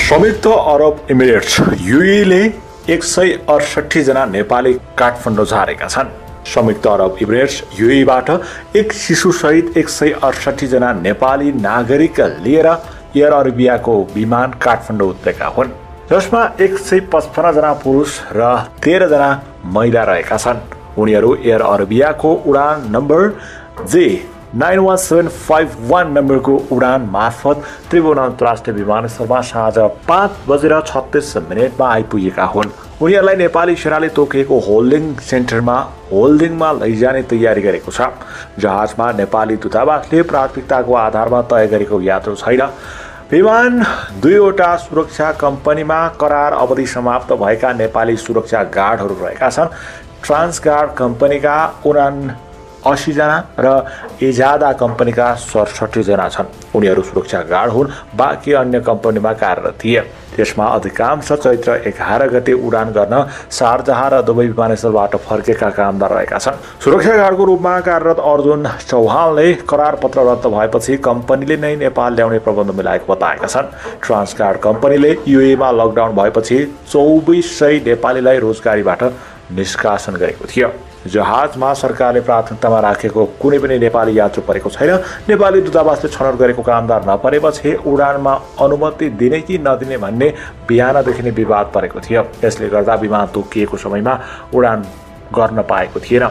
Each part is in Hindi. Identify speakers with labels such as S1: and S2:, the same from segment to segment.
S1: संयुक्त अरब इमिरेट्स युएईले 168 जना नेपाली काठमाडौँ झारेका छन्। संयुक्त अरब इमिरेट्स युएईबाट एक शिशुसहित 168 जना नेपाली नागरिक लिएर एयर अरेबियाको विमान काठमाडौँ उत्रेका हुन्, जसमा 155 जना पुरुष र 13 जना महिला रहेका छन्। उनीहरू एयर अरेबियाको उडान नम्बर J91751 नम्बरको उडान मार्फत त्रिभुवन अन्तर्राष्ट्रिय विमानस्थलमा साँझ 5:36 आइपुगेका हुन्। उनीहरूलाई नेपाली सेनाले तोकिएको होल्डिङ सेन्टरमा होल्डिङमा लैजाने तयारी गरेको छ। जहाजमा नेपाली दूतावासले प्राथमिकताको आधारमा तय गरेको यात्रु छैन। विमान 2वटा सुरक्षा कम्पनीमा करार अवधि समाप्त भएका नेपाली सुरक्षा गार्डहरू रहेका छन्। ट्रान्सगार्ड कम्पनीका 79 जना र एजादा कम्पनीका 67 जना छन्। उनीहरू सुरक्षा गार्ड हुन्, बाँकी अन्य कम्पनीमा कार्यरत थिए। त्यसमा अधिकांश चैत्र 11 गते उडान गर्न शारजाह र दुबई विमानस्थलबाट फर्केका कामदार रहेका छन्। सुरक्षा गार्डको रूपमा कार्यरत अर्जुन चौहानले करार पत्र रद्द भएपछि कम्पनीले नै नेपाल ल्याउने प्रबन्ध मिलाएको बताएका छन्। ट्रान्सगार्ड कम्पनीले युएईमा लकडाउन भएपछि 2400 नेपालीलाई रोजगारीबाट निष्कासन गरेको थियो। जहाजमा सरकारले प्राथमिकतामा राखेको कुनै पनि नेपाली यात्रु परेको छैन। नेपाली दूतावासले छनौट गरेको कामदार नपरेपछि उडानमा अनुमति दिने कि नदिने भन्ने बिहानदेखि नै विवाद परेको थियो। यसले गर्दा विमान तोकिएको समयमा उडान गर्न पाएको थिएन।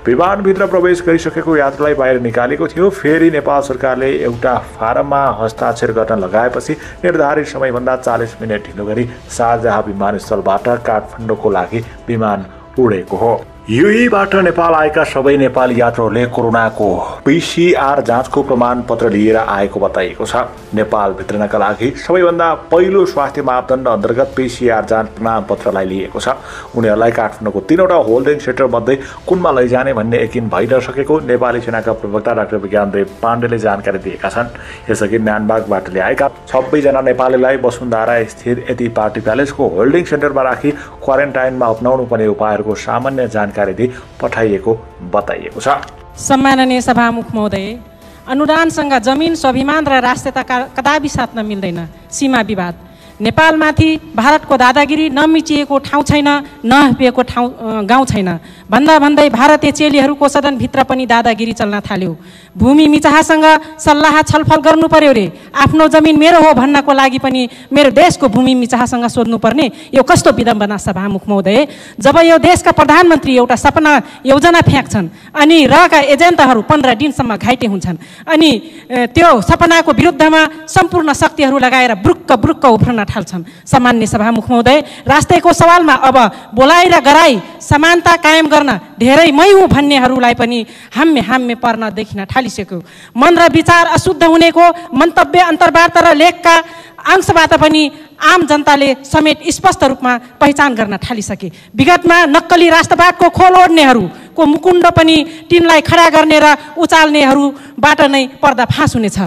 S1: विमानभित्र प्रवेश गरिसकेको यात्रुलाई बाहिर निकालेको थियो। फेरि नेपाल सरकारले एउटा फारममा हस्ताक्षर गर्न लगाएपछि निर्धारित समयभन्दा 40 मिनेट ढिलो गरी शारजाह विमानस्थलबाट काठमाडौँको लागि विमान उडेको हो। युएईबाट नेपाल आएका सबै नेपाली यात्रुहरूले कोरोनाको पीसीआर जाँचको प्रमाणपत्र लिएर आएको बताइएको छ। नेपाल भित्रनका लागि सबैभन्दा पहिलो स्वास्थ्य मापदण्ड अन्तर्गत पीसीआर जाँच प्रमाणपत्रलाई लिएको छ। उनीहरूलाई काठमाडौँको 3वटा होल्डिङ सेन्टर मध्ये कुनमा लैजाने भन्ने यकिन भइ नसकेको नेपाली सेनाका प्रवक्ता डाक्टर विज्ञानदेव पाण्डेले जानकारी दिएका छन्। यसअघि म्यानमारबाट ल्याएका 26 जना नेपालीलाई वसुन्धरा स्थित यति पार्टी प्यालेसको होल्डिङ सेन्टरमा राखी क्वारेन्टाइनमा अपनाउनु पर्ने उपायहरूको सामान्य जानकारी पठाइएको बताइएको छ।
S2: सम्माननीय सभामुख महोदय, अनुदानसँग जमिन, स्वाभिमान र राष्ट्रियता कदापि साट्न मिल्दैन। सीमा विवाद नेपालमाथि भारतको दादागिरी, नमिचिएको ठाउँ छैन, नहपिएको गाउँ छैन भन्दा भन्दै भारतीय चेलीहरूको सदनभित्र पनि दादागिरी चल्न थाल्यो। भूमि मिचाहासँग सल्लाह छलफल गर्नु पर्यो रे। आफ्नो जमिन मेरो हो भन्नको लागि पनि मेरो देशको भूमि मिचाहासँग सोध्नुपर्ने यो कस्तो विडम्बना सभामुख महोदय। जब यो देशका प्रधानमन्त्री एउटा सपना योजना फ्याँक्छन् अनि रहका एजेन्टहरू 15 दिनसम्म घाइते हुन्छन् अनि त्यो सपनाको विरुद्धमा सम्पूर्ण शक्तिहरू लगाएर ब्रुक्क ब्रुक्क उफ्रन थाल्छन्। सामान्य सभामुख महोदय, राष्ट्रको सवालमा अब बोलाइ र गराई समानता कायम गर्न धेरै मै हुँ भन्नेहरूलाई पनि हाम्मे पर्न देखिन थालिसक्यो। मन र विचार अशुद्ध हुनेको मन्तव्य, अन्तर्वार्ता र लेखका अंशबाट पनि आम जनताले समेत स्पष्ट रूपमा पहिचान गर्न थालिसके। विगतमा नक्कली राष्ट्रवादको खोल ओढ्नेहरूको मुकुण्ड पनि तिनलाई खडा गर्ने र उचाल्नेहरूबाट नै पर्दाफास हुनेछ।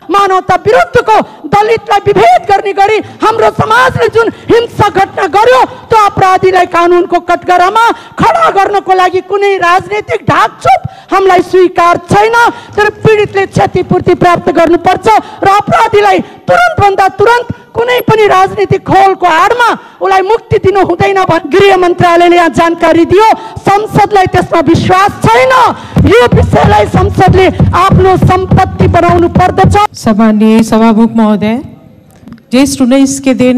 S3: मानवता विरुद्धको दलितलाई विभेद गर्ने गरी हाम्रो समाजले जुन हिंसा घटना गर्यो त्यो अपराधीलाई कानुनको कठघरामा खडा गर्नको लागि कुनै राजनीतिक ढाकछोप हामीलाई स्वीकार छैन। तर पीडितले क्षतिपूर्ति प्राप्त गर्नुपर्छ र अपराधीलाई तुरन्तभन्दा तुरन्त कुनै पनि राजनीतिक खोलको आडमा उसलाई मुक्ति दिनु हुँदैन भनी गृह मन्त्रालयले यहाँ जानकारी दियो। संसदलाई त्यसमा विश्वास छैन। यो विषयलाई संसदले आफ्नो सम्पत्ति बनाउनु पर्दछ।
S4: सम्माननीय सभामुख महोदय, ज्येष्ठ 19 के दिन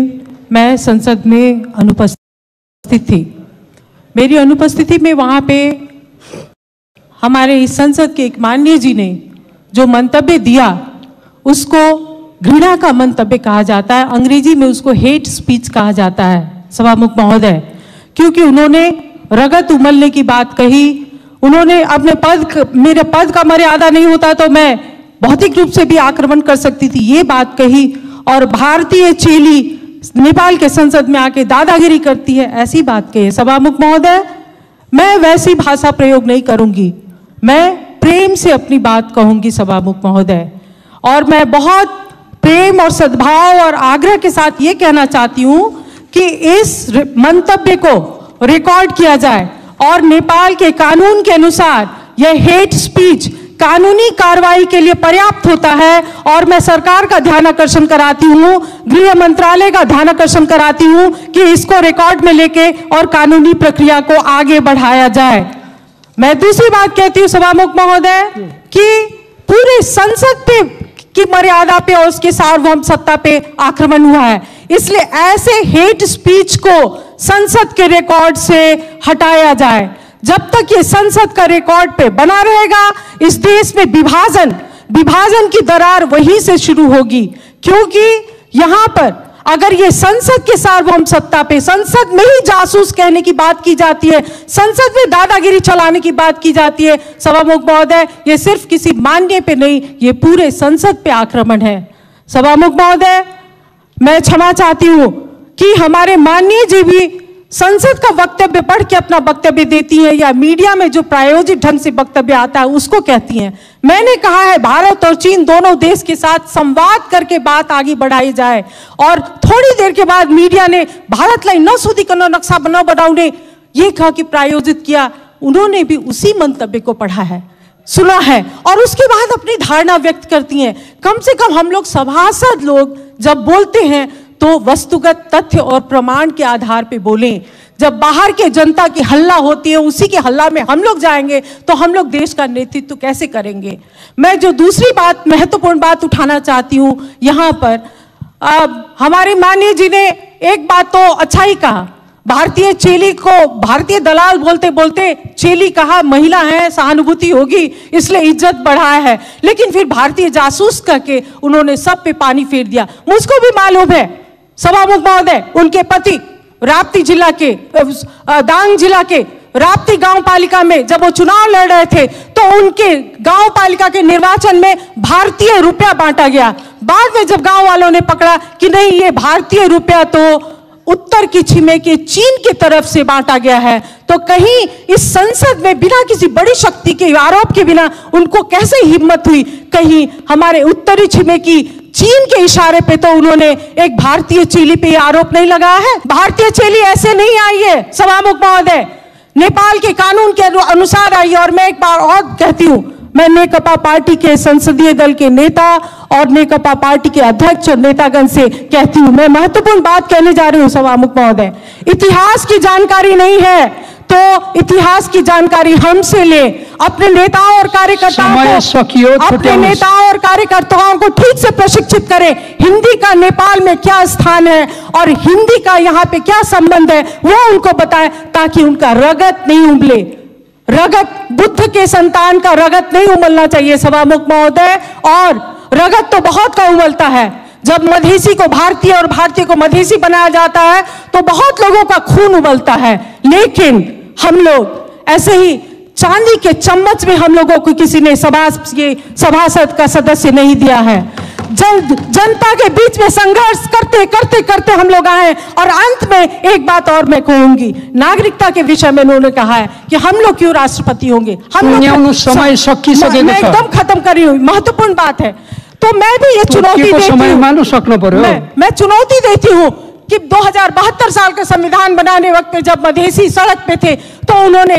S4: मैं संसद में अनुपस्थित थी। मेरी अनुपस्थिति में वहाँ पे हमारे इस संसद के एक माननीय जी ने जो मंतव्य दिया उसको घृणा का मंतव्य कहा जाता है। अंग्रेजी में उसको हेट स्पीच कहा जाता है सभामुख महोदय, क्योंकि उन्होंने रगत उमलने की बात कही। उन्होंने अपने मेरे पद का मर्यादा नहीं होता तो मैं भौतिक रूप से भी आक्रमण कर सकती थी, ये बात कही। और भारतीय चेली नेपाल के संसद में आके दादागिरी करती है, ऐसी बात कही। सभामुख महोदय, मैं वैसी भाषा प्रयोग नहीं करूंगी, मैं प्रेम से अपनी बात कहूंगी सभामुख महोदय। और मैं बहुत प्रेम और सद्भाव और आग्रह के साथ ये कहना चाहती हूँ कि इस मंतव्य को रिकॉर्ड किया जाए और नेपाल के कानून के अनुसार यह हेट स्पीच कानूनी कार्रवाई के लिए पर्याप्त होता है। और मैं सरकार का ध्यान आकर्षण कराती हूँ, गृह मंत्रालय का ध्यान आकर्षण कराती हूँ कि इसको रिकॉर्ड में लेके और कानूनी प्रक्रिया को आगे बढ़ाया जाए। मैं दूसरी बात कहती हूँ सभामुख महोदय कि पूरे संसद पे की मर्यादा पे और उसके सार्वभौम सत्ता पे आक्रमण हुआ है, इसलिए ऐसे हेट स्पीच को संसद के रिकॉर्ड से हटाया जाए। जब तक ये संसद का रिकॉर्ड पे बना रहेगा, इस देश में विभाजन की दरार वहीं से शुरू होगी। क्योंकि यहां पर अगर ये संसद के सार्वभौम सत्ता पे, संसद में ही जासूस कहने की बात की जाती है, संसद में दादागिरी चलाने की बात की जाती है, सभामुख महोदय, ये सिर्फ किसी माननीय पे नहीं, ये पूरे संसद पे आक्रमण है। सभामुख महोदय, मैं क्षमा चाहती हूं कि हमारे माननीय जी भी संसद का वक्तव्य पढ़ के अपना वक्तव्य देती है या मीडिया में जो प्रायोजित ढंग से वक्तव्य आता है उसको कहती हैं। मैंने कहा है भारत और चीन दोनों देश के साथ संवाद करके बात आगे बढ़ाई जाए, और थोड़ी देर के बाद मीडिया ने भारत लाई न सुधी कनो नक्शा न बनाउने ये कहा कि प्रायोजित किया। उन्होंने भी उसी मंतव्य को पढ़ा है, सुना है और उसके बाद अपनी धारणा व्यक्त करती हैं। कम से कम हम लोग सभासद लोग जब बोलते हैं तो वस्तुगत तथ्य और प्रमाण के आधार पे बोलें। जब बाहर के जनता की हल्ला होती है, उसी के हल्ला में हम लोग जाएंगे तो हम लोग देश का नेतृत्व कैसे करेंगे। मैं जो दूसरी बात, महत्वपूर्ण बात उठाना चाहती हूं यहां पर, हमारे माननीय जी ने एक बात तो अच्छा ही कहा, भारतीय चेली को भारतीय दलाल बोलते बोलते चेली कहा, महिला है सहानुभूति होगी इसलिए इज्जत बढ़ाया है, लेकिन फिर भारतीय जासूस करके उन्होंने सब पे पानी फेर दिया। मुझको भी मालूम है सभामुख महोदय, उनके पति राप्ती जिला के दांग जिला के राप्ती गांव पालिका में जब वो चुनाव लड़ रहे थे तो उनके गांव पालिका के निर्वाचन में भारतीय रुपया बांटा गया। बाद में जब गांव वालों ने पकड़ा कि नहीं ये भारतीय रुपया तो उत्तर की छिमेकी चीन की तरफ से बांटा गया है, तो कहीं इस संसद में बिना किसी बड़ी शक्ति के आरोप के बिना उनको कैसे हिम्मत हुई, कहीं हमारे उत्तरी छिमेकी चीन के इशारे पे तो उन्होंने एक भारतीय चेली पे आरोप नहीं लगाया है। भारतीय चेली ऐसे नहीं आई है सभामुख महोदय, नेपाल के कानून के अनुसार आई है। और मैं एक बार और कहती हूं, मैं नेकपा पार्टी के संसदीय दल के नेता और नेकपा पार्टी के अध्यक्ष और नेतागण से कहती हूं, मैं महत्वपूर्ण बात कहने जा रही हूं सभामुख महोदय। इतिहास की जानकारी नहीं है तो इतिहास की जानकारी हमसे ले, अपने नेताओं और कार्यकर्ताओं को ठीक से प्रशिक्षित करें। हिंदी का नेपाल में क्या स्थान है और हिंदी का यहाँ पे क्या संबंध है वो उनको बताएं, ताकि उनका रगत नहीं उबले। रगत, बुद्ध के संतान का रगत नहीं उबलना चाहिए सभामुख महोदय, और रगत तो बहुत का उबलता है। जब मधेसी को भारतीय और भारतीय को मधेसी बनाया जाता है तो बहुत लोगों का खून उबलता है, लेकिन हम लोग ऐसे ही चांदी के चम्मच में हम लोगों को किसी ने सभासद का सदस्य नहीं दिया है। जनता के बीच में संघर्ष करते करते करते हम लोग आए, और अंत में एक बात और मैं कहूंगी, नागरिकता के विषय में उन्होंने कहा है कि हम लोग क्यों राष्ट्रपति होंगे, हम लोग समय मैं एकदम खत्म कर रही हूँ, महत्वपूर्ण बात है। तो मैं भी ये चुनौती देती हूँ, मैं चुनौती देती हूँ कि 2072 साल का संविधान बनाने वक्त में जब मधेसी सड़क पे थे तो उन्होंने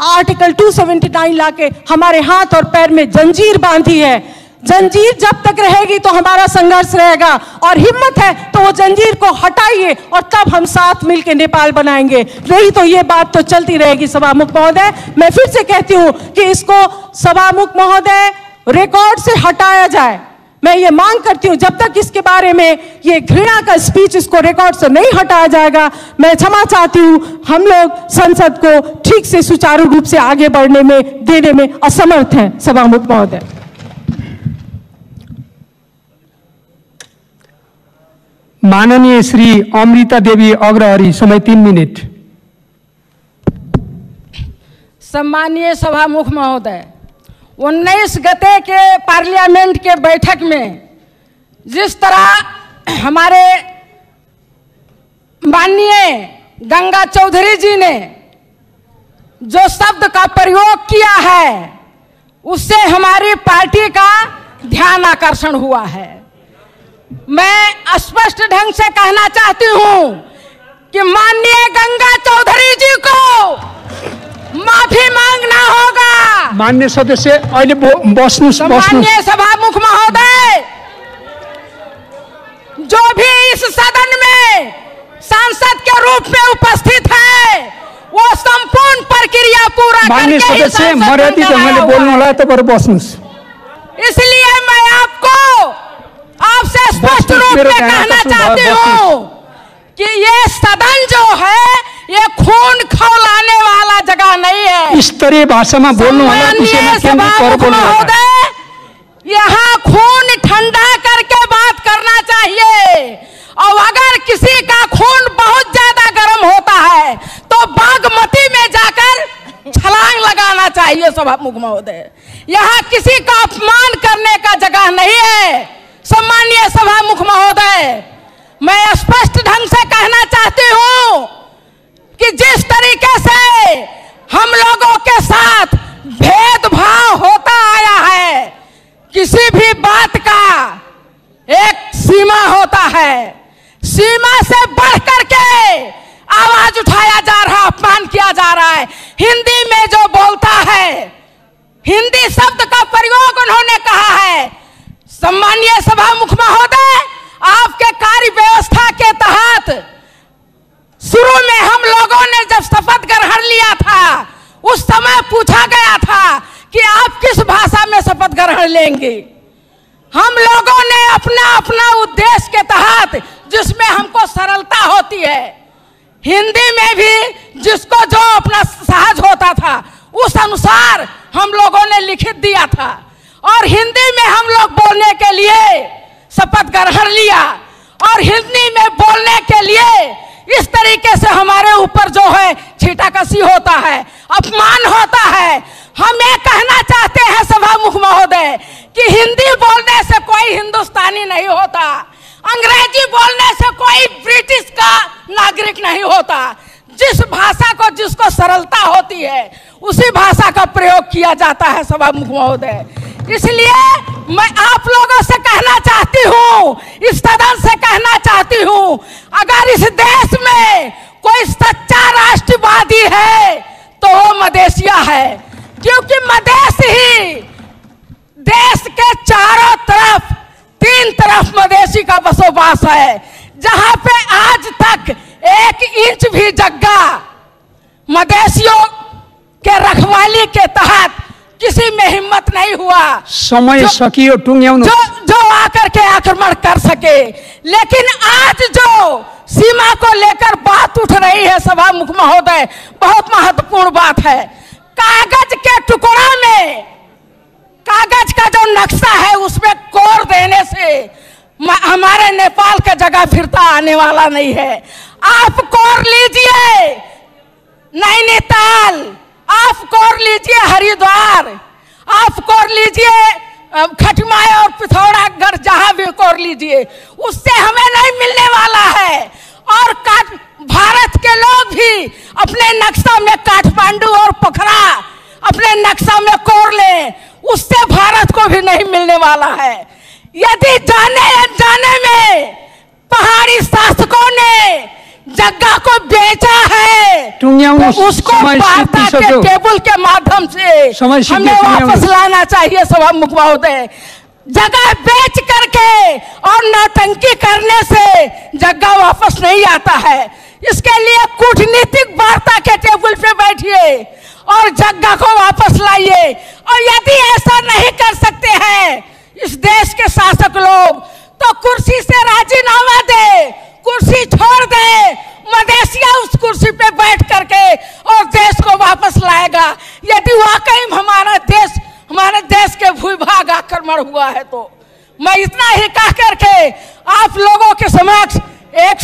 S4: आर्टिकल 279 लाके हमारे हाथ और पैर में जंजीर बांधी है। जंजीर जब तक रहेगी तो हमारा संघर्ष रहेगा, और हिम्मत है तो वो जंजीर को हटाइए और तब हम साथ मिलकर नेपाल बनाएंगे, नहीं तो ये बात तो चलती रहेगी सभामुख महोदय। मैं फिर से कहती हूँ कि इसको सभामुख महोदय रिकॉर्ड से हटाया जाए। मैं ये मांग करती हूं, जब तक इसके बारे में ये घृणा का स्पीच इसको रिकॉर्ड से नहीं हटाया जाएगा, मैं क्षमा चाहती हूं, हम लोग संसद को ठीक से सुचारू रूप से आगे बढ़ने में देने में असमर्थ हैं सभामुख महोदय।
S5: माननीय श्री अमृता देवी अग्रहरी, समय 3 मिनट।
S6: सम्मानीय सभामुख महोदय, 19 गते के पार्लियामेंट के बैठक में जिस तरह हमारे माननीय गंगा चौधरी जी ने जो शब्द का प्रयोग किया है उससे हमारी पार्टी का ध्यान आकर्षण हुआ है। मैं स्पष्ट ढंग से कहना चाहती हूं कि माननीय गंगा चौधरी जी को माफी मांगना होगा।
S5: मान्य सदस्य अहिले बस्नुस्।
S6: माननीय सभामुख महोदय, जो भी इस सदन में सांसद के रूप में उपस्थित है वो संपूर्ण प्रक्रिया पूरा
S5: मान्य सदस्य मर्यादित ढंगले बोल्नु होला, तपाईहरु बस्नुस्।
S6: इसलिए मैं आपसे स्पष्ट रूप में कहना चाहती हूँ कि ये सदन जो है ये खून खौलाने वाला जगह नहीं है।
S5: स्तरीय भाषा में बोल्नु होला।
S6: यहाँ खून ठंडा करके बात करना चाहिए, और अगर किसी का खून बहुत ज्यादा गर्म होता है तो बागमती में जाकर छलांग लगाना चाहिए। सभामुख महोदय, यहाँ किसी का अपमान करने का जगह नहीं है। सम्मानीय सभामुख महोदय, मैं स्पष्ट ढंग से कहना चाहती हूँ कि जिस तरीके से हम लोगों के साथ भेदभाव होता आया है, किसी भी बात का एक सीमा होता है, सीमा से बढ़ करके आवाज उठाया जा रहा, अपमान किया जा रहा है। हिंदी में जो बोलता है, हिंदी शब्द का प्रयोग उन्होंने कहा है। सम्मानीय सभामुख महोदय, आपके कार्य व्यवस्था के तहत शुरू में हम लोगों ने जब शपथ ग्रहण लिया था उस समय पूछा गया था कि आप किस भाषा में शपथ ग्रहण लेंगे। हम लोगों ने अपना अपना उद्देश्य के तहत, जिसमें हमको सरलता होती है, हिंदी में भी जिसको जो अपना सहज होता था उस अनुसार हम लोगों ने लिखित दिया था, और हिंदी में हम लोग बोलने के लिए शपथ ग्रहण लिया। और हिंदी में बोलने के लिए इस तरीके से हमारे ऊपर जो है छीटाकशी होता है, अपमान होता है। हम ये कहना चाहते हैं सभामुख महोदय कि हिंदी बोलने से कोई हिंदुस्तानी नहीं होता, अंग्रेजी बोलने से कोई ब्रिटिश का नागरिक नहीं होता। जिस भाषा को जिसको सरलता होती है उसी भाषा का प्रयोग किया जाता है सभामुख महोदय। इसलिए मैं आप लोगों से कहना चाहती हूँ, इस सदन से कहना चाहती हूँ, अगर इस देश में कोई सच्चा राष्ट्रवादी है तो वो मदेशिया है, क्योंकि मदेश ही देश के चारों तरफ, तीन तरफ मदेशी का बसोबास है, जहां पे आज तक 1 इंच भी जगह मदेशियों के रखवाली के तहत किसी में हिम्मत नहीं हुआ
S5: समय सकियो
S6: जो आकर के आक्रमण कर सके। लेकिन आज जो सीमा को लेकर बात उठ रही है सभामुख महोदय, बहुत महत्वपूर्ण बात है। कागज के टुकड़ा में, कागज का जो नक्शा है उसमें कोर देने से हमारे नेपाल का जगह फिरता आने वाला नहीं है। आप कोर लीजिए नैनीताल, आप कोर लीजिए हरिद्वार, आप कोर लीजिए खटमाय और पिथौरागढ़, जहां भी कोर लीजिए, उससे हमें नहीं मिलने वाला है। और भारत के लोग भी अपने नक्शा में काठमांडू और पोखरा अपने नक्शा में कोर लें, उससे भारत को भी नहीं मिलने वाला है। यदि जाने अनजाने में पहाड़ी शासकों ने जगह को बेचा है तो उसको वार्ता के टेबल के माध्यम से हमें वापस लाना चाहिए सभामुख महोदय। जगह बेच करके और नौटंकी करने से जगह वापस नहीं आता है। इसके लिए कूटनीतिक वार्ता के टेबल पे बैठिए और जगह को वापस लाइए। और यदि ऐसा नहीं कर सकते हैं इस देश के शासक लोग, तो कुर्सी से राजीनामा दे, कुर्सी छोड़ दे, मदेशिया उस कुर्सी पे बैठ करके और देश को वापस लाएगा। यदि वाकई हमारे देश के भूभाग आक्रमण हुआ है तो मैं इतना ही कह करके आप लोगों के समक्ष एक